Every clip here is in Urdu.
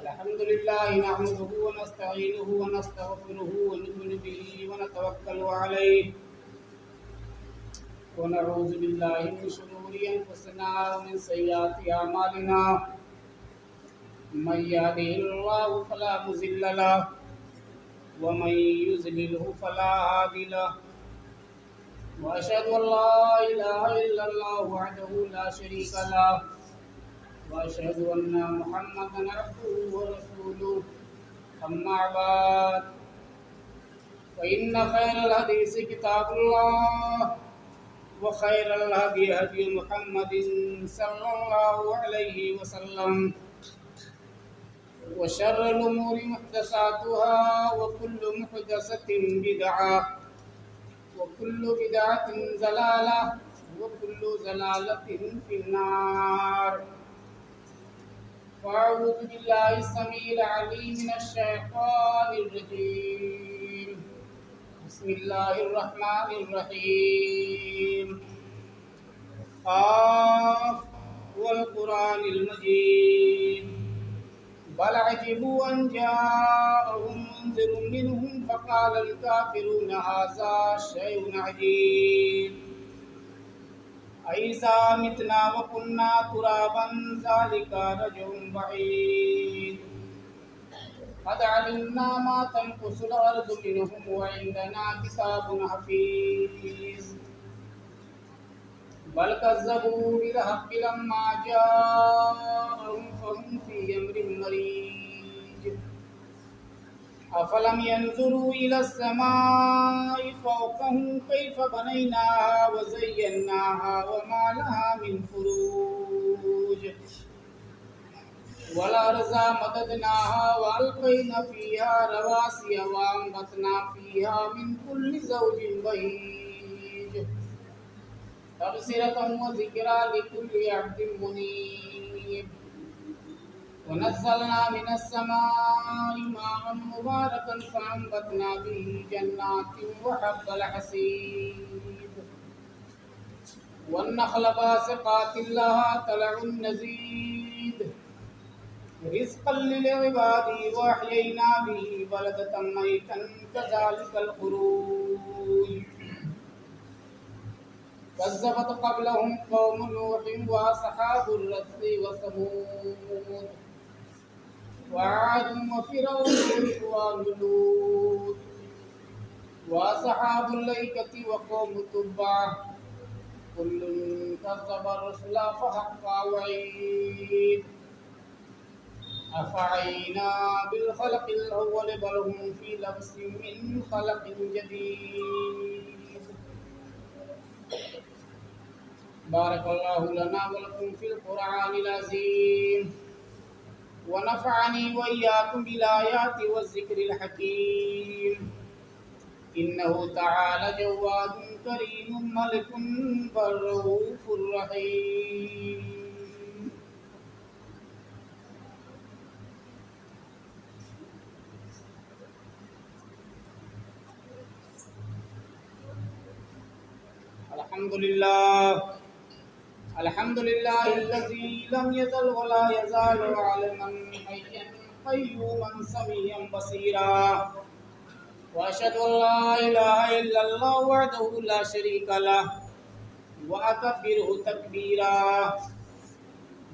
الحمد لله نحمده ونستعينه ونستغفره ونؤمن به ونتوكل عليه ونعوذ بالله من شرور أنفسنا ومن سيئات أعمالنا من يهده الله فلا مضل له ومن يضلله فلا هادي له وأشهد أن لا إله إلا الله وحده لا شريك له وأشهد أن محمدا عبده ورسوله أما بعد فإن خير الحديث كتاب الله وخير الهدي هدي محمد صلى الله عليه وسلم وشر الأمور محدثاتها وكل محدثة بدعة وكل بدعة ضلالة وكل ضلالة في النار. فأعوذ بالله السميع العليم من الشيطان الرجيم. بسم الله الرحمن الرحيم. قاف والقرآن المجيد بل عجبوا أن جاءهم منذر منهم فقال الكافرون هذا شيء عجيب أإذا متنا وكنا ترابا ذلك رجع بعيد قد علمنا ما تنقص الأرض منهم وعندنا كتاب حفيظ بل كذبوا بالحق لما جاءهم فهم في أمر مريج أفلم ينظروا إلى السماء فوقهم كيف بنيناها وزيناها وما لها من فروج والأرض مددناها وألقينا فيها رواسي وأنبتنا فيها من كل زوج بهيج تبصرة وذكرى لكل عبد منيب ونزلنا من السماء ماء مباركا فأنبتنا به جنات وحب الحصيد والنخل باسقات لها طلع نضيد رزقا للعباد وأحيينا به بلدة ميتا كذلك الخروج كذبت قبلهم قوم نوح وأصحاب الرس وثمود وعاد وفرعون وإخوان لوط وأصحاب الأيكة وقوم تبع كل كذب الرسل فحق وعيد أفعينا بالخلق الأول بل هم في لبس من خلق جديد. بارك الله لنا ولكم في القرآن العظيم ونفعني وإياكم بالآيات والذكر الحكيم. إنه تعالى جواد كريم ملك بر رؤوف رحيم. الحمد لله الذي لم يزل ولا يزال عالما حيا قيوما سميعا بصيرا واشهد ان لا اله الا الله وحده لا شريك له واكبره تكبيرا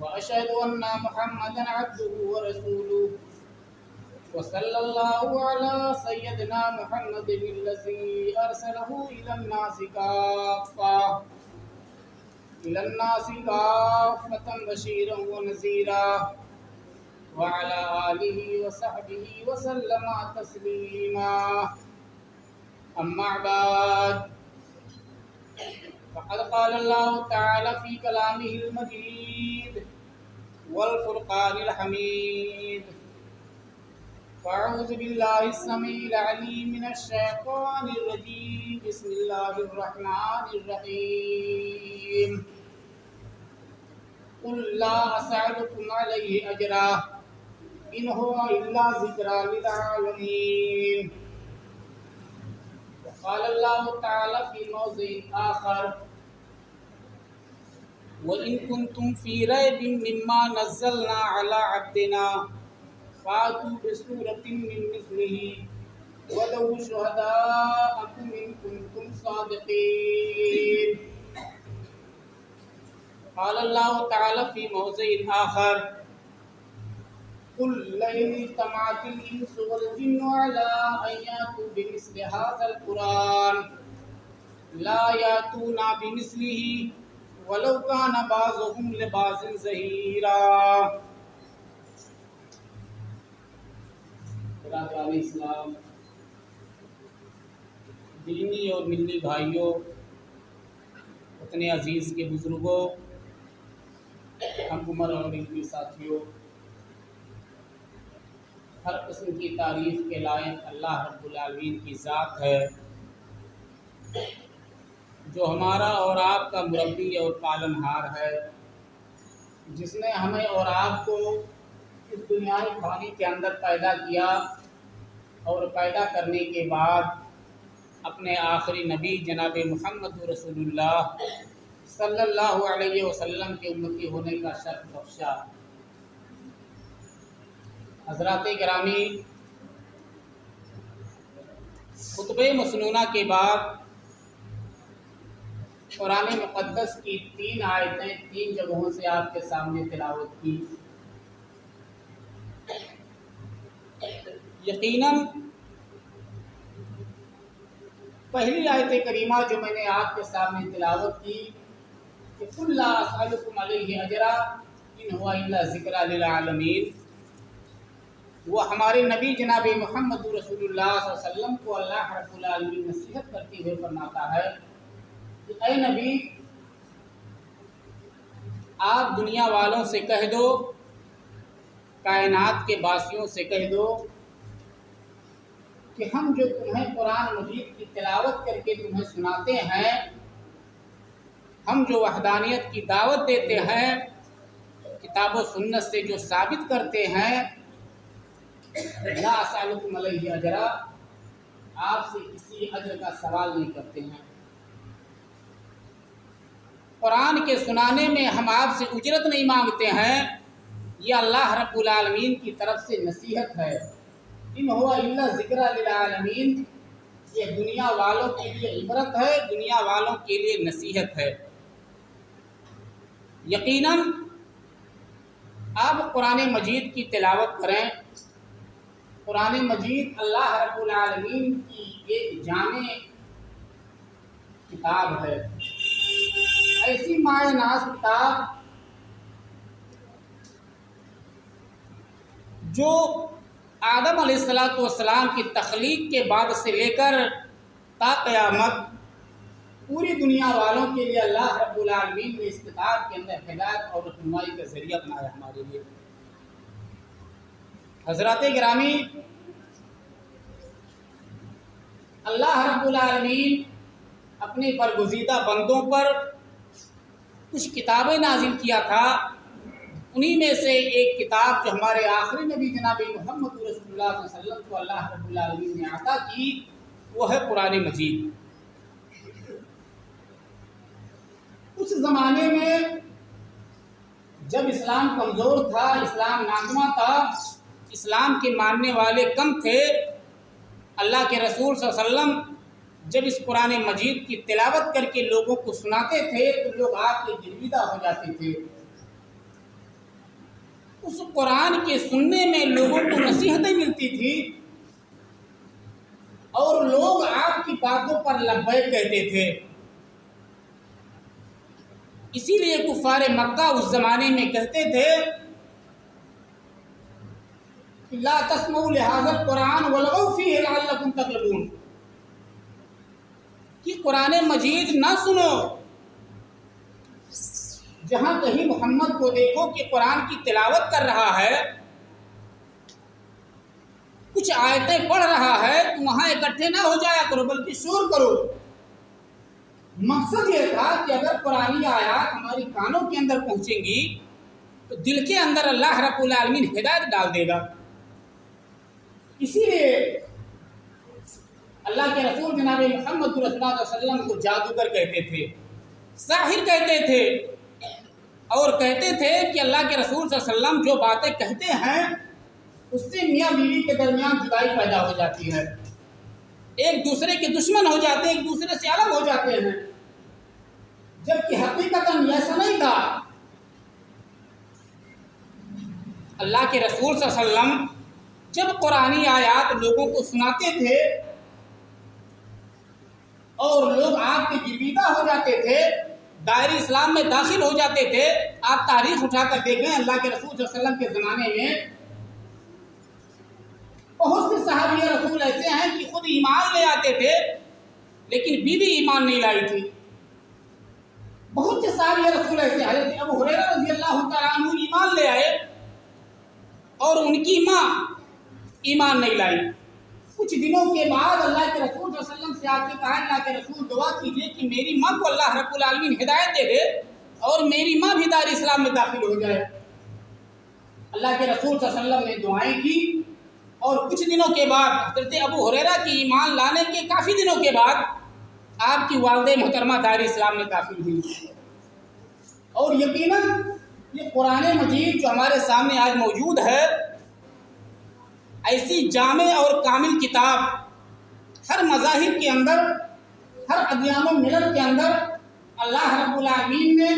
واشهد ان محمدا عبده ورسوله وصلى الله على سيدنا محمد الذي ارسله الى الناس كافة بشيرا ونذيرا وعلى آله وصحبه وسلم تسليما. أما بعد فقد قال الله تعالى في كلامه المجيد والفرقان الحميد. فأعوذ بالله السميع العليم من الشيطان الرجيم. بسم الله الرحمن الرحيم. قل لا أسألكم عليه أجرا إن هو إلا ذكرى للعالمين. وقال الله تعالى في موضع آخر وَإِن كُنتُمْ فِي رَيْبٍ مِّمَّا نَزَّلْنَا عَلَىٰ عَبْدِنَا فَأْتُوا بِسُورَةٍ مِّن مِّثْلِهِ وَادْعُوا شُهَدَاءَكُمْ إِن كُنتُمْ صَادِقِينَ۔ قال اللہ تعالیٰ فی موضع آخر قُل لَّئِنِ اجْتَمَعَتِ الْإِنسُ وَالْجِنُّ عَلَىٰ أَن يَأْتُوا بِمِثْلِ هَٰذَا الْقُرْآنِ لَا يَأْتُونَ بِمِثْلِهِ وَلَوْ كَانَ بَعْضُهُمْ لِبَعْضٍ ظَهِيرًا۔ برادران اسلام، دینی اور ملی بھائیوں، اتنے عزیز کے بزرگوں، ہم عمر اور ان کے ساتھیوں، ہر قسم کی تعریف کے لائق اللہ رب العالمین کی ذات ہے جو ہمارا اور آپ کا مربی اور پالنہار ہے، جس نے ہمیں اور آپ کو اس دنیائی کھانے کے اندر پیدا کیا اور پیدا کرنے کے بعد اپنے آخری نبی جناب محمد رسول اللہ صلی اللہ علیہ وسلم کے امتی ہونے کا شرف بخشا۔ حضرات گرامی، خطبہ مسنونہ کے بعد قرآن مقدس کی 3 آیتیں 3 جگہوں سے آپ کے سامنے تلاوت کی۔ یقیناً پہلی آیت کریمہ جو میں نے آپ کے سامنے تلاوت کی کہ قُل لا اسألکم علیہ اجرا ان هو الا ذکری للعالمین، وہ ہمارے نبی جناب محمد رسول اللہ صلی اللہ علیہ وسلم کو اللہ رب العالمین نصیحت کرتے ہوئے فرماتا ہے کہ اے نبی، آپ دنیا والوں سے کہہ دو، کائنات کے باسیوں سے کہہ دو کہ ہم جو تمہیں قرآن مجید کی تلاوت کر کے تمہیں سناتے ہیں، ہم جو وحدانیت کی دعوت دیتے ہیں، کتاب و سنت سے جو ثابت کرتے ہیں، لا اسألکم علیہ اجرا، آپ سے کسی اجر کا سوال نہیں کرتے ہیں۔ قرآن کے سنانے میں ہم آپ سے اجرت نہیں مانگتے ہیں، یہ اللہ رب العالمین کی طرف سے نصیحت ہے۔ ان هو الا ذکری للعالمین، یہ دنیا والوں کے لیے عبرت ہے، دنیا والوں کے لیے نصیحت ہے۔ یقیناً آپ قرآن مجید کی تلاوت کریں۔ قرآن مجید اللہ رب العالمین کی ایک جامع کتاب ہے، ایسی مائع ناز کتاب جو آدم علیہ السلام کی تخلیق کے بعد سے لے کر تا قیامت پوری دنیا والوں کے لیے اللہ رب العالمین نے اس کتاب کے اندر ہدایت اور رہنمائی کا ذریعہ بنایا ہمارے لیے۔ حضرات گرامی، اللہ رب العالمین اپنے برگزیدہ بندوں پر کچھ کتابیں نازل کیا تھا، انہی میں سے ایک کتاب جو ہمارے آخری نبی جناب محمد رسول اللہ صلی اللہ علیہ وسلم کو اللہ رب العالمین نے عطا کی، وہ ہے قرآن مجید۔ اس زمانے میں جب اسلام کمزور تھا، اسلام ناکامہ تھا، اسلام کے ماننے والے کم تھے، اللہ کے رسول صلی اللہ علیہ وسلم جب اس قرآن مجید کی تلاوت کر کے لوگوں کو سناتے تھے تو لوگ آپ کے گرویدہ ہو جاتے تھے۔ اس قرآن کے سننے میں لوگوں کو نصیحتیں ملتی تھی اور لوگ آپ کی باتوں پر لبیک کہتے تھے۔ اسی لیے کفار مکہ اس زمانے میں کہتے تھے لا تسمعوا لهذا القرآن والغوا فيه لعلكم تغلبون، کہ قرآن مجید نہ سنو، جہاں کہیں محمد کو دیکھو کہ قرآن کی تلاوت کر رہا ہے، کچھ آیتیں پڑھ رہا ہے، تو وہاں اکٹھے نہ ہو جایا کرو بلکہ شور کرو۔ مقصد یہ تھا کہ اگر قرآنی آیات ہماری کانوں کے اندر پہنچیں گی تو دل کے اندر اللہ رب العالمین ہدایت ڈال دے گا۔ اسی لیے اللہ کے رسول جناب محمد رسول اللہ صلی اللہ علیہ وسلم کو جادوگر کہتے تھے، ساحر کہتے تھے، اور کہتے تھے کہ اللہ کے رسول صلی اللہ علیہ وسلم جو باتیں کہتے ہیں اس سے میاں بیوی کے درمیان جدائی پیدا ہو جاتی ہے، ایک دوسرے کے دشمن ہو جاتے ہیں، ایک دوسرے سے الگ ہو جاتے ہیں، جبکہ حقیقتاً ایسا نہیں تھا۔ اللہ کے رسول صلی اللہ علیہ وسلم جب قرآنی آیات لوگوں کو سناتے تھے اور لوگ آپ کے گرویدہ ہو جاتے تھے، دائرہ اسلام میں داخل ہو جاتے تھے، آپ تاریخ اٹھا کر دیکھیں اللہ کے رسول صلی اللہ علیہ وسلم کے زمانے میں بہت سے صحابی رسول ایسے ہیں کہ خود ایمان لے آتے تھے لیکن بیوی ایمان نہیں لائی تھی۔ بہت سے صحابی رسول ایسے، حضرت ابو ہریرہ رضی اللہ تعالیٰ عنہ ایمان لے آئے اور ان کی ماں ایمان نہیں لائی۔ کچھ دنوں کے بعد اللہ کے رسول صلی اللہ علیہ وسلم سے آ کے کہا، اللہ کے رسول دعا کیجئے کہ میری ماں کو اللہ رب العالمین ہدایت دے دے اور میری ماں بھی دار اسلام میں داخل ہو جائے۔ اللہ کے رسول صلی اللہ علیہ وسلم نے دعائیں کی اور کچھ دنوں کے بعد حضرت ابو ہریرہ کی ایمان لانے کے کافی دنوں کے بعد آپ کی والدہ محترمہ دار اسلام میں داخل ہوئی۔ اور یقیناً یہ قرآن مجید جو ہمارے سامنے آج موجود ہے، ایسی جامع اور کامل کتاب، ہر مذاہب کے اندر، ہر ادیان و ملت کے اندر اللہ رب العالمین نے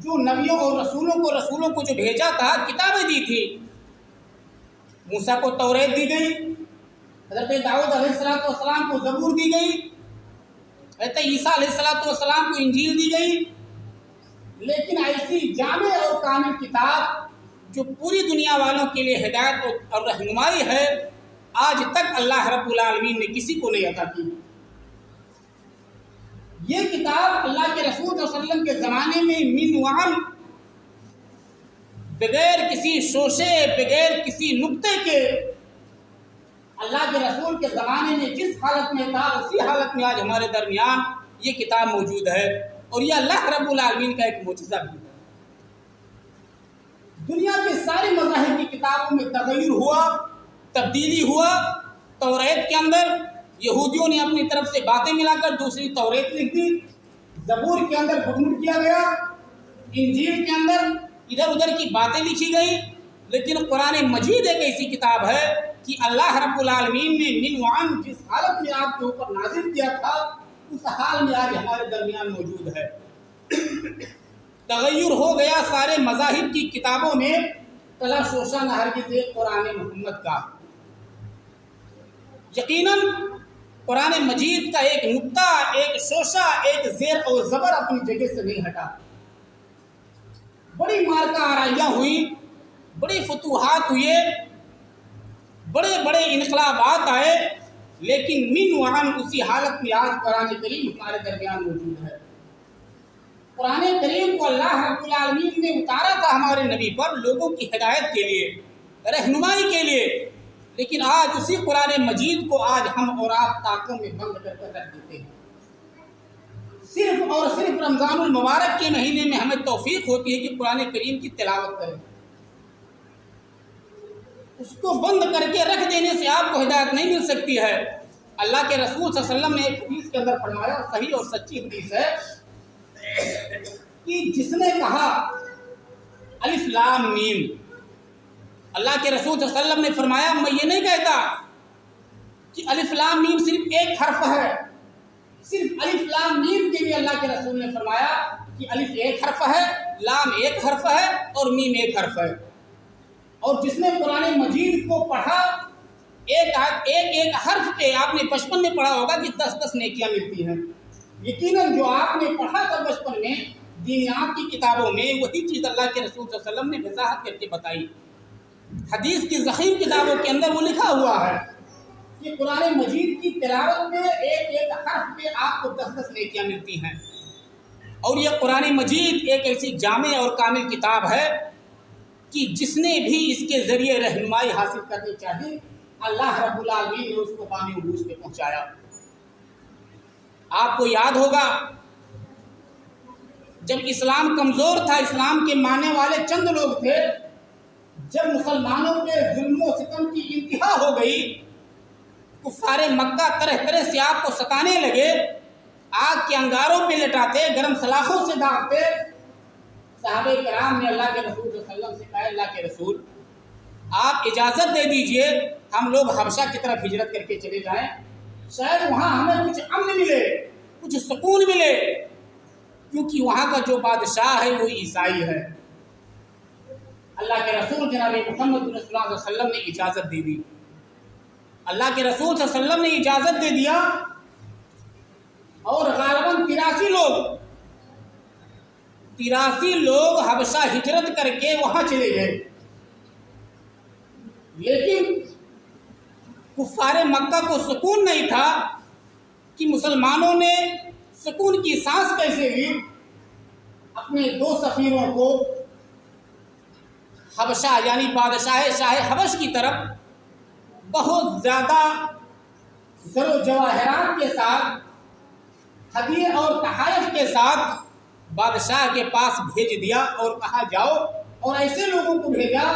جو نبیوں اور رسولوں کو جو بھیجا تھا، کتابیں دی تھی۔ موسیٰ کو توریت دی گئی، حضرت داؤد علیہ السلام کو زبور دی گئی، حضرت عیسیٰ علیہ السلام کو انجیل دی گئی، لیکن ایسی جامع اور کامل کتاب جو پوری دنیا والوں کے لیے ہدایت اور رہنمائی ہے، آج تک اللہ رب العالمین نے کسی کو نہیں عطا کی۔ یہ کتاب اللہ کے رسول صلی اللہ علیہ وسلم کے زمانے میں من وعن، بغیر کسی شوشے، بغیر کسی نقطے کے، اللہ کے رسول کے زمانے میں جس حالت میں تھا اسی حالت میں آج ہمارے درمیان یہ کتاب موجود ہے، اور یہ اللہ رب العالمین کا ایک معجزہ بھی ہے۔ دنیا کے سارے مذاہب کی کتابوں میں تغیر ہوا، تبدیلی ہوا۔ توریت کے اندر یہودیوں نے اپنی طرف سے باتیں ملا کر دوسری توریت لکھ دی، زبور کے اندر حکم کیا گیا، انجیل کے اندر ادھر ادھر کی باتیں لکھی گئی، لیکن قرآن مجید ایک ایسی کتاب ہے کہ اللہ رب العالمین نے من وعن جس حالت میں آپ کے اوپر نازل کیا تھا اس حال میں آج ہمارے درمیان موجود ہے۔ تغیر ہو گیا سارے مذاہب کی کتابوں میں، کلا شوشہ نہ ہرگز ایک قرآن محمد کا۔ یقیناً قرآن مجید کا ایک نقطہ، ایک شوشہ، ایک زیر اور زبر اپنی جگہ سے نہیں ہٹا۔ بڑی مارکہ آرائیاں ہوئی، بڑی فتوحات ہوئے، بڑے بڑے انقلابات آئے، لیکن من وعن اسی حالت میں آج قرآن کریم ہمارے درمیان موجود ہے۔ قرآن کریم کو اللہ رب العالمین نے اتارا تھا ہمارے نبی پر لوگوں کی ہدایت کے لیے، رہنمائی کے لیے، لیکن آج اسی قرآن مجید کو آج ہم اور آپ طاقتوں میں بند کر کے رکھ دیتے ہیں۔ صرف اور صرف رمضان المبارک کے مہینے میں ہمیں توفیق ہوتی ہے کہ قرآن کریم کی تلاوت کریں، اس کو بند کر کے رکھ دینے سے آپ کو ہدایت نہیں مل سکتی ہے۔ اللہ کے رسول صلی اللہ علیہ وسلم نے ایک حدیث کے اندر فرمایا، صحیح اور سچی حدیث ہے، کہ جس نے کہا الف لام میم، اللہ کے رسول صلی اللہ علیہ وسلم نے فرمایا میں یہ نہیں کہتا کہ الف لام میم صرف ایک حرف ہے، صرف الف لام میم کے لیے اللہ کے رسول نے فرمایا کہ الف ایک حرف ہے، لام ایک حرف ہے اور میم ایک حرف ہے۔ اور جس نے قرآن مجید کو پڑھا ایک حرف پہ، آپ نے بچپن میں پڑھا ہوگا کہ 10 نیکیاں ملتی ہیں۔ یقیناً جو آپ نے پڑھا تھا بچپن میں دینیات کی کتابوں میں، وہی چیز اللہ کے رسول صلی اللہ علیہ وسلم نے وضاحت کر کے بتائی۔ حدیث کی ضخیم کتابوں کے اندر وہ لکھا ہوا ہے کہ قرآن مجید کی تلاوت میں ایک حرف پہ آپ کو 10 نیکیاں ملتی ہیں۔ اور یہ قرآن مجید ایک ایسی جامع اور کامل کتاب ہے کہ جس نے بھی اس کے ذریعے رہنمائی حاصل کرنی چاہیے، اللہ رب العالمین نے اس کو پانی عروج پہ پہنچایا۔ آپ کو یاد ہوگا جب اسلام کمزور تھا، اسلام کے ماننے والے چند لوگ تھے، جب مسلمانوں کے ظلم و ستم کی انتہا ہو گئی، کفار مکہ طرح طرح سے آپ کو ستانے لگے، آگ کے انگاروں پہ لٹاتے، گرم سلاخوں سے داغتے، صحابہ کرام نے اللہ کے رسول صلی اللہ علیہ وسلم سے کہا اللہ کے رسول آپ اجازت دے دیجئے ہم لوگ حبشہ کی طرف ہجرت کر کے چلے جائیں، شاید وہاں ہمیں کچھ امن ملے، کچھ سکون ملے، کیونکہ وہاں کا جو بادشاہ ہے وہ عیسائی ہے۔ اللہ کے رسول جناب محمد صلی اللہ علیہ وسلم نے اجازت دے دی، اللہ کے رسول صلی اللہ علیہ وسلم نے اجازت دے دیا، اور غالباً 83 لوگ حبشہ ہجرت کر کے وہاں چلے گئے۔ لیکن کفار مکہ کو سکون نہیں تھا کہ مسلمانوں نے سکون کی سانس کیسے لی۔ اپنے 2 سفیروں کو حبشہ یعنی بادشاہ شاہ حبش کی طرف بہت زیادہ زر و جواہرات کے ساتھ، ہدیے اور تحائف کے ساتھ بادشاہ کے پاس بھیج دیا اور کہا جاؤ، اور ایسے لوگوں کو بھیجا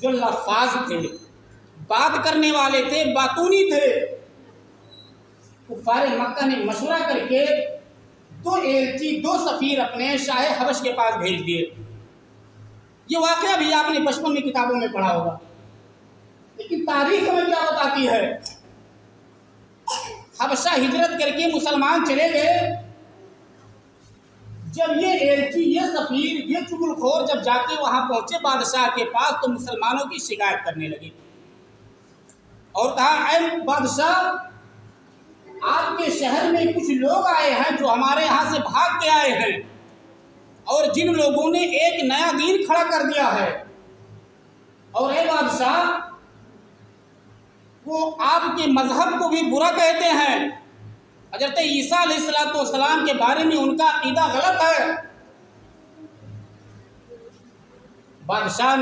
جو لفاظ تھے، بات کرنے والے تھے، باتونی تھے۔ کفار مکہ نے مشورہ کر کے 2 سفیر اپنے شاہ حبش کے پاس بھیج دیے۔ یہ واقعہ بھی آپ نے بچپن میں کتابوں میں پڑھا ہوگا، لیکن تاریخ میں کیا بتاتی ہے؟ حبشہ ہجرت کر کے مسلمان چلے گئے، جب یہ ایلچی، یہ سفیر، یہ چغل خور جب جا کے وہاں پہنچے بادشاہ کے پاس تو مسلمانوں کی شکایت کرنے لگے اور کہا اے بادشاہ، آپ کے شہر میں کچھ لوگ آئے ہیں جو ہمارے یہاں سے بھاگ کے آئے ہیں، اور جن لوگوں نے ایک نیا دین کھڑا کر دیا ہے، اور اے بادشاہ وہ آپ کے مذہب کو بھی برا کہتے ہیں، حضرت عیسیٰ علیہ السلام کے بارے میں ان کا عقیدہ غلط ہے۔ بادشاہ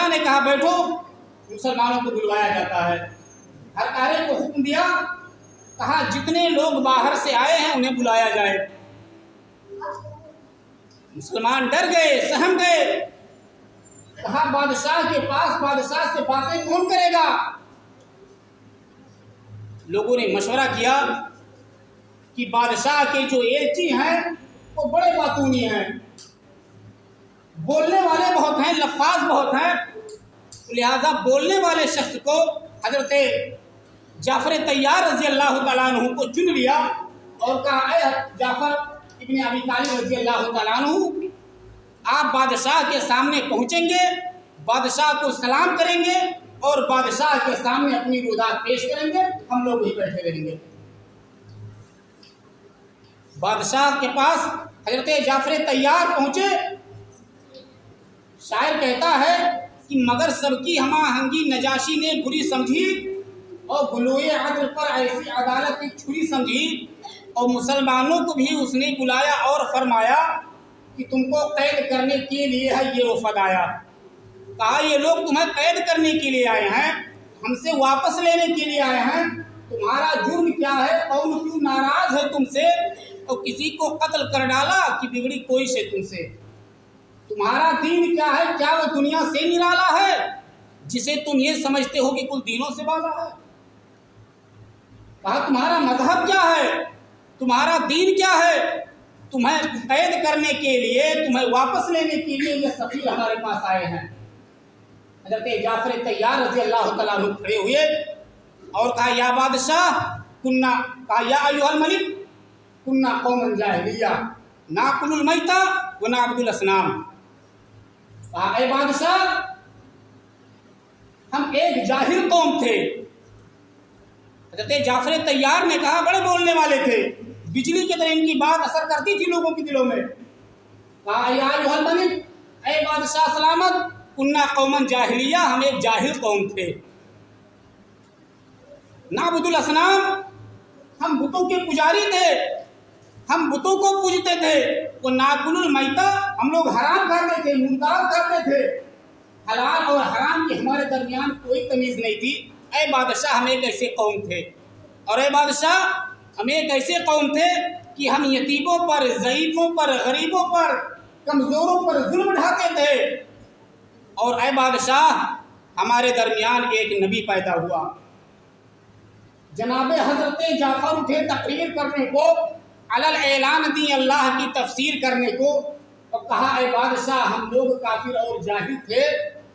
نے کہا بیٹھو، مسلمانوں کو بلوایا جاتا ہے۔ ہر کارے کو حکم دیا، کہا جتنے لوگ باہر سے آئے ہیں انہیں بلایا جائے۔ مسلمان ڈر گئے، سہم گئے، کہا بادشاہ کے پاس بادشاہ سے باتیں کون کرے گا؟ لوگوں نے مشورہ کیا کہ بادشاہ کے جو ایلچی ہیں وہ بڑے باتونی ہیں، بولنے والے بہت ہیں، لفاظ بہت ہیں، لہذا بولنے والے شخص کو حضرت جعفر طیار رضی اللہ تعالیٰ عنہ کو چن لیا اور کہا اے جعفر ابن ابی طالب رضی اللہ تعالیٰ عنہ، آپ بادشاہ کے سامنے پہنچیں گے، بادشاہ کو سلام کریں گے اور بادشاہ کے سامنے اپنی رودات پیش کریں گے، ہم لوگ ہی بیٹھے رہیں گے۔ بادشاہ کے پاس حضرت جعفر طیار پہنچے۔ شاعر کہتا ہے کہ مگر سب کی ہم آہنگی نجاشی نے بری سمجھی، اور گلوئے عدل پر ایسی عدالت کی چھری سمجھی، اور مسلمانوں کو بھی اس نے بلایا اور فرمایا کہ تم کو قید کرنے کے لیے ہے یہ وفد آیا۔ کہا یہ لوگ تمہیں قید کرنے کے لیے آئے ہیں، ہم سے واپس لینے کے لیے آئے ہیں، تمہارا جرم کیا ہے، قوم کیوں ناراض ہے تم سے، اور کسی کو قتل کر ڈالا کہ بگڑی کوئی سے تم سے، تمہارا دین کیا ہے، کیا وہ دنیا سے نرالا ہے جسے تم یہ سمجھتے ہو کہ کل دینوں سے بالا ہے؟ کہا تمہارا مذہب کیا ہے، تمہارا دین کیا ہے، تمہیں قید کرنے کے لیے، تمہیں واپس لینے کے لیے یہ سفیر ہمارے پاس آئے ہیں۔ حضرت جعفر طیار رضی اللہ تعالیٰ عنہ کھڑے ہوئے اور کہا یا بادشاہ کہا یا ایھا الملک کننا قوما جاہلیہ ناکل المیتہ ونعبد الاصنام۔ کہا اے بادشاہ ہم ایک جاہل قوم تھے۔ حضرت جعفر طیار نے کہا بڑے بولنے والے تھے، بجلی کی طرح ان کی بات اثر کرتی تھی لوگوں کے دلوں میں۔ کہا یا ایھا الملک، اے بادشاہ سلامت، کننا قوما جاہلیہ، ہم ایک جاہل قوم تھے۔ نعبد الاصنام، ہم بتوں کے پجاری تھے، ہم بتوں کو پوجتے تھے۔ وہ ناکل المیتہ، ہم لوگ حرام کھاتے تھے، منکرات کرتے تھے، حلال اور حرام کی ہمارے درمیان کوئی تمیز نہیں تھی۔ اے بادشاہ ہم ایک ایسے قوم تھے، اور اے بادشاہ ہم ایک ایسے قوم تھے کہ ہم یتیموں پر، ضعیفوں پر، غریبوں پر، کمزوروں پر ظلم ڈھاتے تھے، اور اے بادشاہ ہمارے درمیان ایک نبی پیدا ہوا۔ جناب حضرت جعفر اٹھے تقریر کرنے کو علل اعلان دی اللہ کی تفسیر کرنے کو، اور کہا اے بادشاہ ہم لوگ کافر اور جاہل تھے،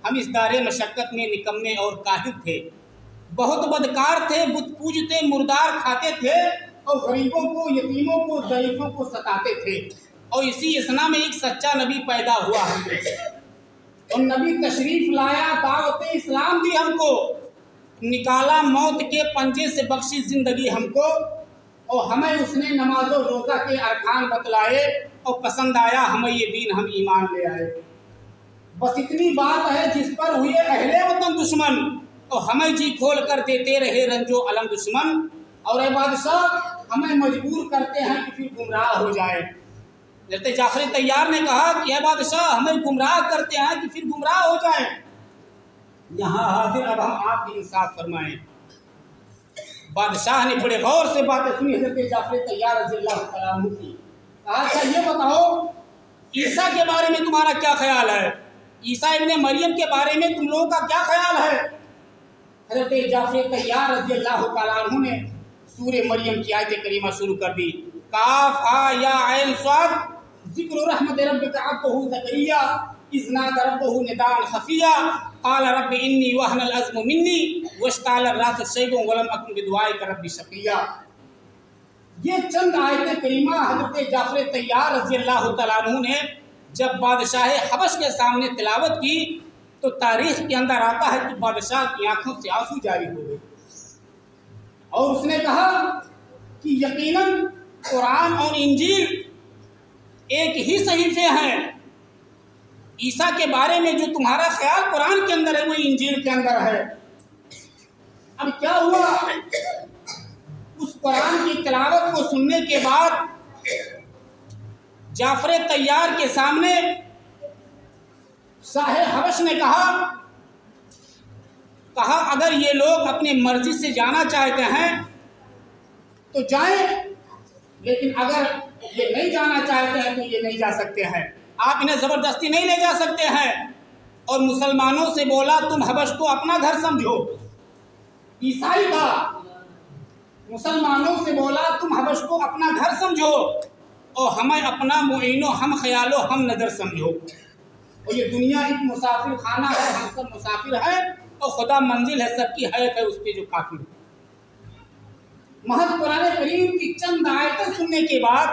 ہم اس دار مشقت میں نکمے اور کاہل تھے، بہت بدکار تھے، بت پوجتے، مردار کھاتے تھے، اور غریبوں کو، یتیموں کو، ضعیفوں کو ستاتے تھے، اور اسی اثنا میں ایک سچا نبی پیدا ہوا ہم کو، اور نبی تشریف لایا، دعوت اسلام دی ہم کو، نکالا موت کے پنجے سے، بخشی زندگی ہم کو، اور ہمیں اس نے نماز و روزہ کے ارکان بتلائے، اور پسند آیا ہمیں یہ دین، ہم ایمان لے آئے۔ بس اتنی بات ہے جس پر ہوئے اہل وطن دشمن، اور ہمیں جی کھول کر دیتے رہے رنج و الم دشمن، اور اے بادشاہ ہمیں مجبور کرتے ہیں کہ پھر گمراہ ہو جائے۔ حضرت جعفر طیار نے کہا کہ اے بادشاہ ہمیں گمراہ کرتے ہیں کہ پھر گمراہ ہو جائیں۔ یہاں حاضر اب ہم آپ کی انصاف فرمائیں۔ بادشاہ نے بڑے غور سے باتیں سنی حضرت جعفر طیار رضی اللہ تعالیٰ عنہ کی۔ کہا اچھا یہ بتاؤ عیسیٰ کے بارے میں تمہارا کیا خیال ہے؟ عیسیٰ ابن مریم کے بارے میں تم لوگوں کا کیا خیال ہے؟ حضرت جعفر طیار رضی اللہ تعالیٰ عنہ نے سورہ مریم کی آیت کریمہ شروع کر دی۔ کاف ہا یا عین صاد ذکر رحمت ربک عبدہ زکریا اذ نادى ربه نداء خفیا قال رب انی وهن العظم منی واشتعل الراس شیبا ولم اکن بدعائک رب شقیا۔ یہ چند آیت کریمہ حضرت جعفر طیار رضی اللہ تعالیٰ عنہ نے جب بادشاہ حبش کے سامنے تلاوت کی تو تاریخ کے اندر آتا ہے کہ بادشاہ کی آنکھوں سے آنسو جاری ہو گئے، اور اس نے کہا کہ یقیناً قرآن اور انجیل ایک ہی صحیفے ہیں، عیسیٰ کے بارے میں جو تمہارا خیال قرآن کے اندر ہے وہ انجیل کے اندر ہے۔ اب کیا ہوا، اس قرآن کی تلاوت کو سننے کے بعد جعفر طیار کے سامنے شاہ حبش نے کہا اگر یہ لوگ اپنی مرضی سے جانا چاہتے ہیں تو جائیں، لیکن اگر یہ نہیں جانا چاہتے ہیں تو یہ نہیں جا سکتے ہیں، آپ انہیں زبردستی نہیں لے جا سکتے ہیں۔ اور مسلمانوں سے بولا تم حبش کو اپنا گھر سمجھو، عیسائی تھا، مسلمانوں سے بولا تم حبش کو اپنا گھر سمجھو، اور ہمیں اپنا معین و ہم خیال و ہم نظر سمجھو، اور یہ دنیا ایک مسافر خانہ ہے، ہم سب مسافر ہیں، اور خدا منزل ہے، سب کی حیات ہے اس پہ جو کافر ہے۔ محض قرآن کریم کی چند آیتیں سننے کے بعد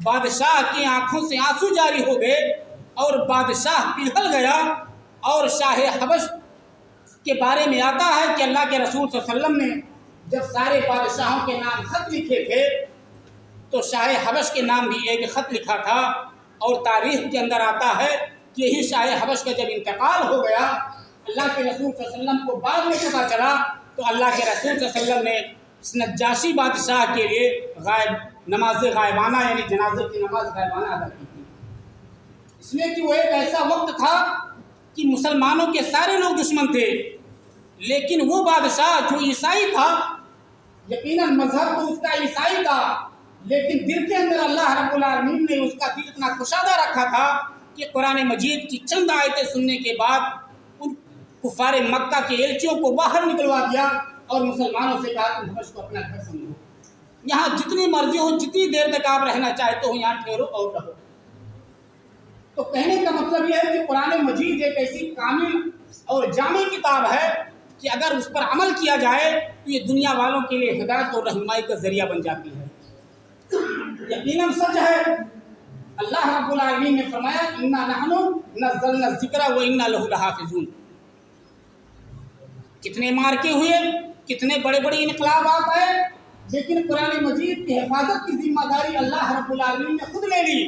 بادشاہ کی آنکھوں سے آنسو جاری ہو گئے، اور بادشاہ پگھل گیا۔ اور شاہ حبش کے بارے میں آتا ہے کہ اللہ کے رسول صلی اللہ علیہ وسلم نے جب سارے بادشاہوں کے نام خط لکھے تھے تو شاہ حبش کے نام بھی ایک خط لکھا تھا، اور تاریخ کے اندر آتا ہے کہ یہی شاہ حبش کا جب انتقال ہو گیا، اللہ کے رسول صلی اللہ علیہ وسلم کو بعد میں پتہ چلا تو اللہ کے رسول صلی اللہ علیہ وسلم نے اس نجاشی بادشاہ کے لیے نماز غائبانہ یعنی جنازے کی نماز غائبانہ ادا کی تھی، اس لیے کہ وہ ایک ایسا وقت تھا کہ مسلمانوں کے سارے لوگ دشمن تھے، لیکن وہ بادشاہ جو عیسائی تھا، یقیناً مذہب تو اس کا عیسائی تھا، لیکن دل کے اندر اللہ رب العالمین نے اس کا دل اتنا کشادہ رکھا تھا کہ قرآن مجید کی چند آیتیں سننے کے بعد ان کفار مکہ کے ایلچیوں کو باہر نکلوا دیا اور مسلمانوں سے کہا تم حبش کو اپنا گھر سمجھو، یہاں جتنی مرضی ہو، جتنی دیر تک آپ رہنا چاہتے ہو یہاں ٹھہرو اور رہو۔ تو کہنے کا مطلب یہ ہے کہ قرآن مجید ایک ایسی کامل اور جامع کتاب ہے کہ اگر اس پر عمل کیا جائے تو یہ دنیا والوں کے لیے ہدایت اور رہنمائی کا ذریعہ بن جاتی ہے۔ یقیناً سچ ہے، اللہ رب العالمین نے فرمایا انا نحن نزلنا الذکر و انا لہ لحافظون۔ کتنے مارکے ہوئے، کتنے بڑے بڑے انقلابات آئے، لیکن قرآن مجید کی حفاظت کی ذمہ داری اللہ رب العالمین نے خود لے لی۔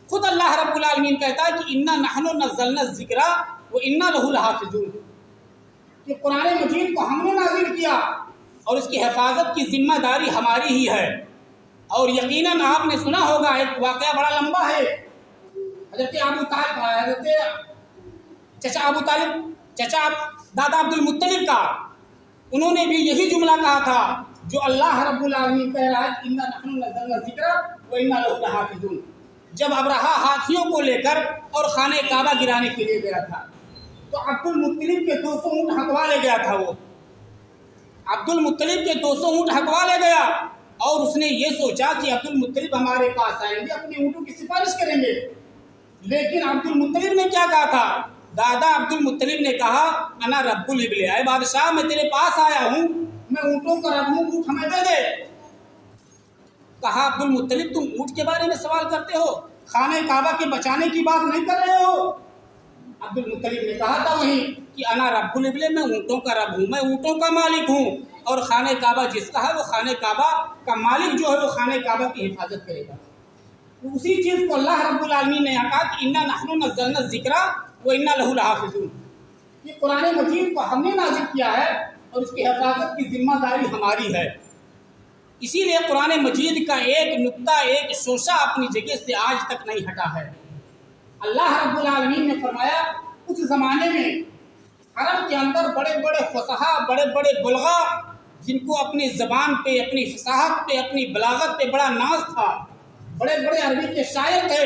خود اللہ رب العالمین کہتا ہے کہ انا نحن نزلنا الذکر و انا لہ لحافظون، کہ قرآن مجید کو ہم نے نازل کیا اور اس کی حفاظت کی ذمہ داری ہماری ہی ہے۔ اور یقیناً آپ نے سنا ہوگا ایک واقعہ بڑا لمبا ہے، حضرت چچا دادا عبد المطلب کا، انہوں نے بھی یہی جملہ کہا تھا جو اللہ رب العالمین کہہ رہا ہے انا نحن نزلنا الذکر و انا لہ لحافظون۔ جب ابرہہ ہاتھیوں کو لے کر اور خانہ کعبہ گرانے کے لیے گیا تھا تو عبد المطلب کے 200 اونٹ ہکوا لے گیا تھا، وہ عبد المطلب کے 200 اونٹ ہکوا لے گیا، اور اس نے یہ سوچا کہ عبد المطلب ہمارے پاس آئیں گے، اپنے اونٹوں کی سفارش کریں گے، لیکن عبد المطلب نے کیا کہا تھا؟ دادا عبد المطلب نے کہا انا رب الابل، اے بادشاہ میں تیرے پاس آیا ہوں، میں اونٹوں کا رب ہوں، اونٹ ہمیں دے دے۔ کہا عبد المطلب تم اونٹ کے بارے میں سوال کرتے ہو، خانہ کعبہ کے بچانے کی بات نہیں کر رہے ہو؟ عبد المطلب نے کہا تھا وہیں کہ انا رب الابل، میں اونٹوں کا رب ہوں، میں اونٹوں کا مالک ہوں، اور خانہ کعبہ جس کا ہے وہ خانہ کعبہ کا مالک جو ہے وہ خانہ کعبہ کی حفاظت کرے گا۔ اسی چیز کو اللہ رب العالمین نے کہا کہ انا نحن نزلنا الذکر و انا لہ لحافظون، یہ قرآن مجید کو ہم نے نازل کیا ہے اور اس کی حفاظت کی ذمہ داری ہماری ہے۔ اسی لیے قرآن مجید کا ایک نقطہ، ایک شوشہ اپنی جگہ سے آج تک نہیں ہٹا ہے۔ اللہ رب العالمین نے فرمایا اس زمانے میں عرب کے اندر بڑے بڑے فصحا، بڑے بڑے بلغا، جن کو اپنی زبان پہ، اپنی فصاحت پہ، اپنی بلاغت پہ بڑا ناز تھا، بڑے بڑے عربی کے شاعر تھے،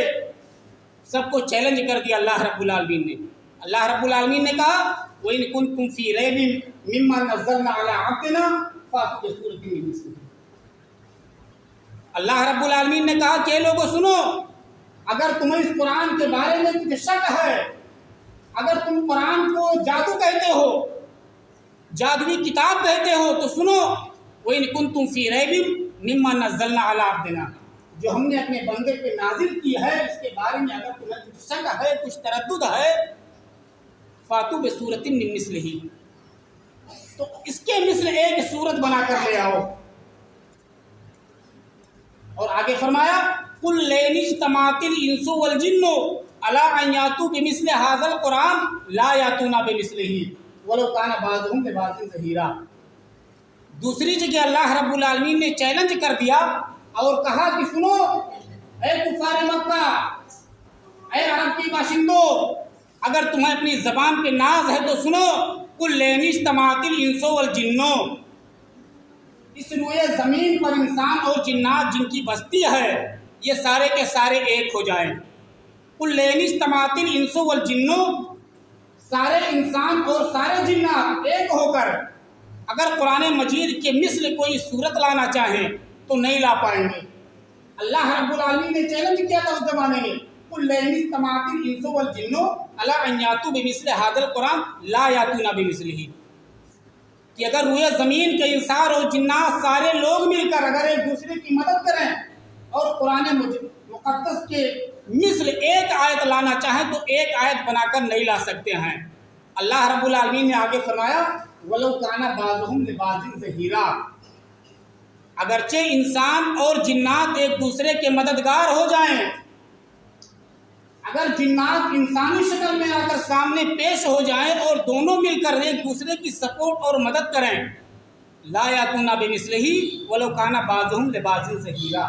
سب کو چیلنج کر دیا اللہ رب العالمین نے۔ اللہ رب العالمین نے کہا وَإِن كُنتُمْ فِي رَيْبٍ مِّمَّا نَزَّلْنَا عَلَىٰ عَبْدِنَا فَأْتُوا بِسُورَةٍ مِّن مِّثْلِهِ۔ اللہ رب العالمین نے کہا کہ لوگوں سنو، اگر تمہیں اس قرآن کے بارے میں کچھ شک ہے، اگر تم قرآن کو جادو کہتے ہو، جادوی کتاب کہتے ہو، تو سنو وَإِن كُنتُمْ فِي رَيْبٍ مِّمَّا نَزَّلْنَا عَلَىٰ عَبْدِنَا، جو ہم نے اپنے بندے پہ نازل کی ہے اس کے بارے میں اگر تمہیں کچھ شک ہے، کچھ تردد ہے، فاتو بسورۃ من مثلہ، تو اس کے مثل ایک صورت بنا کر لے آؤ۔ اور آگے فرمایا قل لئن اجتمعت الانس والجن علی ان یاتوا بمثل هذا القرآن لا یاتون بمثلہ ولو کان بعضهم لبعض ظہیرا۔ دوسری جگہ اللہ رب العالمین نے چیلنج کر دیا اور کہا کہ سنو اے کفار مکہ، اے عرب کی باشندوں، اگر تمہیں اپنی زبان پہ ناز ہے تو سنو قل لئن اجتمعت الانس والجن، اس روئے زمین پر انسان اور جنات جن کی بستی ہے یہ سارے کے سارے ایک ہو جائیں۔ قل لئن اجتمعت الانس والجن، سارے انسان اور سارے جنات ایک ہو کر اگر قرآن مجید کے مثل کوئی صورت لانا چاہیں تو نہیں لا پائیں گے۔ اللہ رب العالمین نے چیلنج کیا تھا اس زمانے میں قل لئن اجتمعت الانس والجن علی ان یاتوا بمثل هذا القرآن لا یاتون بمثلہ، کہ اگر روئے زمین کے انسان اور جنات سارے لوگ مل کر اگر ایک دوسرے کی مدد کریں اور قرآن مقدس کے مثل ایک آیت لانا چاہیں تو ایک آیت بنا کر نہیں لا سکتے ہیں۔ اللہ رب العالمین نے آگے فرمایا وَلَوْ كَانَ بَعْضُهُمْ لِبَعْضٍ ظَهِيرًا، اگرچہ انسان اور جنات ایک دوسرے کے مددگار ہو جائیں، اگر جنات انسانی شکل میں آ کر سامنے پیش ہو جائیں اور دونوں مل کر ایک دوسرے کی سپورٹ اور مدد کریں، لا یاتون بمثلہ ولو کان بعضهم لبعض ظہیرا،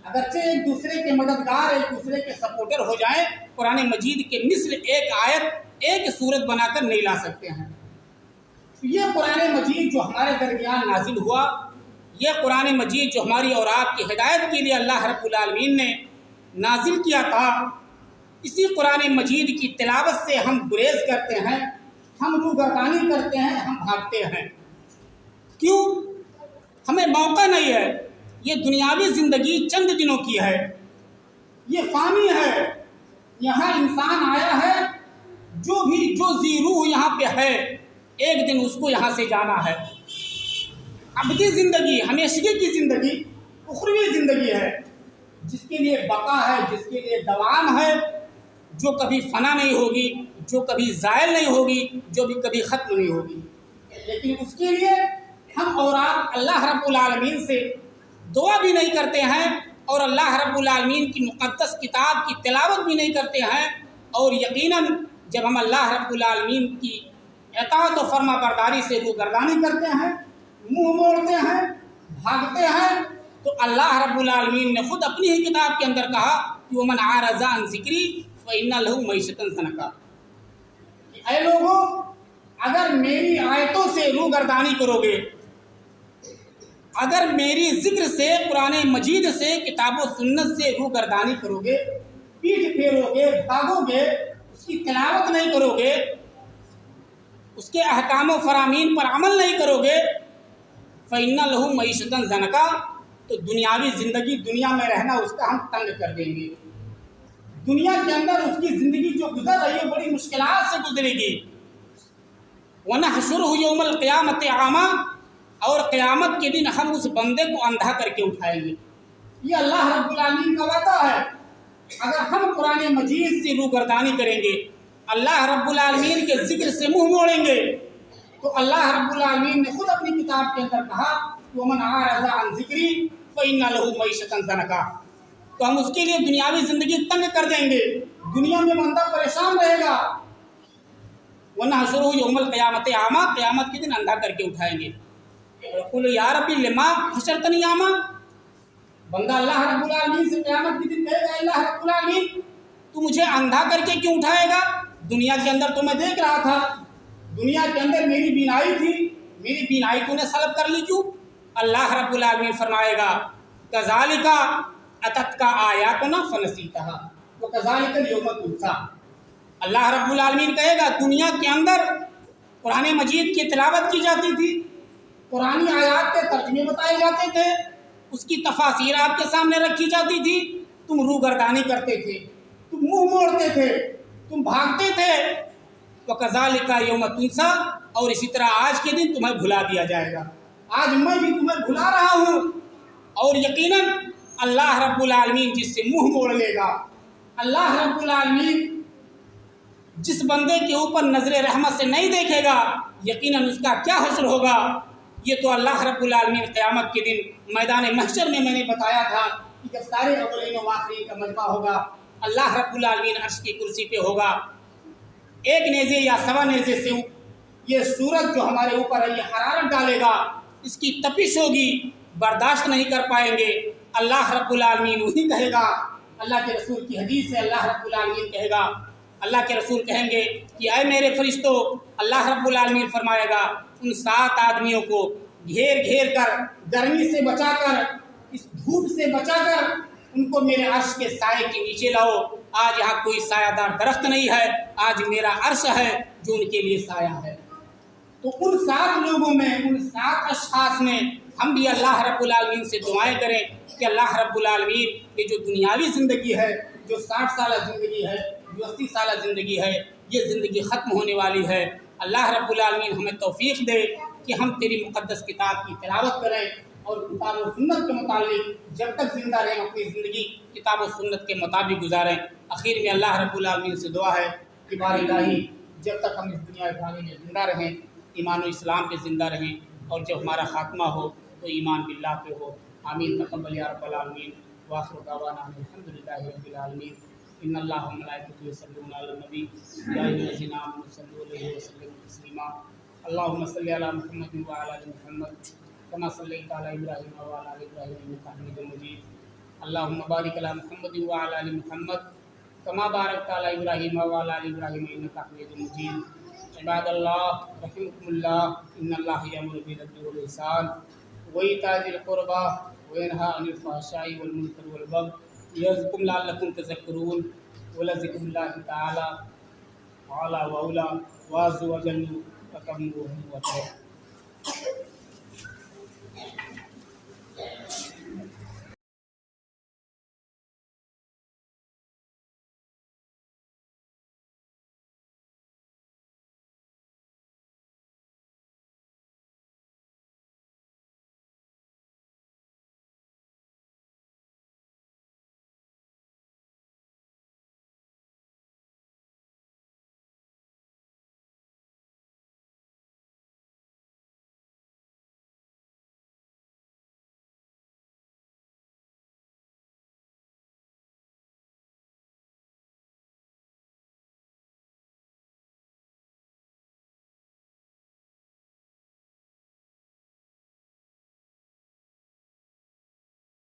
اگرچہ ایک دوسرے کے مددگار، ایک دوسرے کے سپورٹر ہو جائیں، قرآن مجید کے مثل ایک آیت، ایک صورت بنا کر نہیں لا سکتے ہیں۔ یہ قرآن مجید جو ہمارے درمیان نازل ہوا، یہ قرآن مجید جو ہماری اور آپ کی ہدایت کے لیے اللہ رب العالمین نے نازل کیا تھا، اسی قرآن مجید کی تلاوت سے ہم گریز کرتے ہیں، ہم روگردانی کرتے ہیں، ہم بھاگتے ہیں۔ کیوں؟ ہمیں موقع نہیں ہے۔ یہ دنیاوی زندگی چند دنوں کی ہے، یہ فانی ہے، یہاں انسان آیا ہے، جو ذی روح یہاں پہ ہے ایک دن اس کو یہاں سے جانا ہے۔ ابدی زندگی، ہمیشگی کی زندگی، اخروی زندگی ہے، جس کے لیے بقا ہے، جس کے لیے دوام ہے، جو کبھی فنا نہیں ہوگی، جو کبھی زائل نہیں ہوگی، جو بھی کبھی ختم نہیں ہوگی۔ لیکن اس کے لیے ہم اور آپ اللہ رب العالمین سے دعا بھی نہیں کرتے ہیں اور اللہ رب العالمین کی مقدس کتاب کی تلاوت بھی نہیں کرتے ہیں، اور یقیناً جب ہم اللہ رب العالمین کی اطاعت و فرما برداری سے روگردانی کرتے ہیں، منہ موڑتے ہیں، بھاگتے ہیں، تو اللہ رب العالمین نے خود اپنی ہی کتاب کے اندر کہا کہ وَمَنْ أَعْرَضَ عَنْ ذِكْرِي فَإِنَّ لَهُ مَعِيشَةً ضَنْكًا، اے لوگوں اگر میری آیتوں سے روگردانی کرو گے، اگر میری ذکر سے، قرآن مجید سے، کتاب و سنت سے روگردانی کرو گے، پیٹھ پھیرو گے، بھاگو گے، اس کی تلاوت نہیں کرو گے، اس کے احکام و فرامین پر عمل نہیں کرو گے، فَإِنَّ لَهُ مَعِيشَةً ضَنْكًا، تو دنیاوی زندگی دنیا میں رہنا اس کا ہم تنگ کر دیں گے. دنیا کے اندر اس کی زندگی جو گزر رہی ہے بڑی مشکلات سے گزرے گی. وَنَحْشُرُهُ يَوْمَ الْقِيَامَةِ أَعْمَىٰ، اور قیامت کے دن ہم اس بندے کو اندھا کر کے اٹھائیں گے. یہ اللہ رب العالمین کا وعدہ ہے. اگر ہم قرآن مجید سے روگردانی کریں گے، اللہ رب العالمین کے ذکر سے منہ موڑیں گے، تو اللہ رب العالمین نے خود اپنی کتاب کے اندر کہا وَمَنْ أَعْرَضَ عَنْ ذِكْرِي فَإِنَّ لَهُ مَعِيشَةً ضَنْكًا، تو ہم اس کے لیے دنیاوی زندگی تنگ کر دیں گے، دنیا میں بندہ پریشان رہے گا. وَنَحْشُرُهُ يَوْمَ الْقِيَامَةِ أَعْمَىٰ، قیامت کے دن اندھا کر کے اٹھائیں گے. قُلْ يَا رَبِّ لِمَا حَشَرْتَنِي أَعْمَىٰ، بندہ اللہ رب العالمین سے قیامت کے دن کہے گا اللہ رب العالمین تو مجھے اندھا کر کے کیوں اٹھائے گا؟ دنیا کے اندر تو میں دیکھ رہا تھا، دنیا کے اندر میری بینائی تھی، میری بینائی تو نے سلب کر لی کیوں؟ اللہ رب العالمین فرمائے گا کذالک اتتک آیاتنا فنسیتها وکذالک اليوم تنسی. اللہ رب العالمین کہے گا دنیا کے اندر قرآن مجید کی تلاوت کی جاتی تھی، قرآنی آیات کے ترجمے بتائے جاتے تھے، اس کی تفاسیر آپ کے سامنے رکھی جاتی تھی، تم روگردانی کرتے تھے، تم منہ موڑتے تھے، تم بھاگتے تھے. وَكَذَلِكَ يَوْمَ تُنسَىٰ، اور اسی طرح آج کے دن تمہیں بھلا دیا جائے گا. آج میں بھی تمہیں بھلا رہا ہوں. اور یقیناً اللہ رب العالمین جس سے منہ موڑ لے گا، اللہ رب العالمین جس بندے کے اوپر نظر رحمت سے نہیں دیکھے گا، یقیناً اس کا کیا حشر ہوگا. یہ تو اللہ رب العالمین قیامت کے دن میدان محشر میں نے بتایا تھا کہ جب سارے اولین و آخرین کا مجمع ہوگا، اللہ رب العالمین عرش کی کرسی پہ ہوگا، ایک نیزے یا سوا نیزے سے یہ سورج جو ہمارے اوپر ہے یہ حرارت ڈالے گا، اس کی تپش ہوگی، برداشت نہیں کر پائیں گے. اللہ رب العالمین وہی کہے گا، اللہ کے رسول کی حدیث سے اللہ رب العالمین کہے گا، اللہ کے رسول کہیں گے کہ اے میرے فرشتوں، اللہ رب العالمین فرمائے گا ان 7 آدمیوں کو گھیر گھیر کر، گرمی سے بچا کر، اس دھوپ سے بچا کر ان کو میرے عرش کے سائے کے نیچے لاؤ. آج یہاں کوئی سایہ دار درخت نہیں ہے، آج میرا عرش ہے جو ان کے لیے سایہ ہے. تو ان 7 لوگوں میں، ان 7 اشخاص میں ہم بھی اللہ رب العالمین سے دعائیں کریں کہ اللہ رب العالمین یہ جو دنیاوی زندگی ہے، جو 60 سالہ زندگی ہے، جو 80 سالہ زندگی ہے، یہ زندگی ختم ہونے والی ہے. اللہ رب العالمین ہمیں توفیق دے کہ ہم تیری مقدس کتاب کی تلاوت کریں اور کتاب و سنت کے متعلق جب تک زندہ رہیں اپنی زندگی کتاب و سنت کے مطابق گزاریں. آخر میں اللہ رب العالمین سے دعا ہے کہ بار الہی جب تک ہم اس دنیا فانی میں زندہ رہیں، ایمان و اسلام پہ زندہ رہیں، اور جب ہمارا خاتمہ ہو تو ایمان باللہ پہ ہو. آمین تقبل یا رب العالمین. وآخر دعوانا الحمد للہ رب العالمین. ان اللہ و ملائکتہ یصلون علی النبی یا ایھا الذین آمنوا صلوا علیہ وسلموا تسلیما. اللهم صل على محمد وعلى آل محمد كما صليت على ابراہیم وعلى آل ابراہیم انک حمید مجید. اللهم بارک علی محمد وعلى آل محمد كما بارکت علی ابراہیم وعلى آل ابراہیم انک حمید مجید. عباد اللہ رحمکم اللہ، ان اللہ یأمر بالعدل والإحسان وإیتاء ذی القربى وینہی عن الفحشاء والمنکر والبغی یعظکم لعلکم تذکرون. ولذکر اللہ تعالی اعلی و اولی وعز وجل وکم وخیر.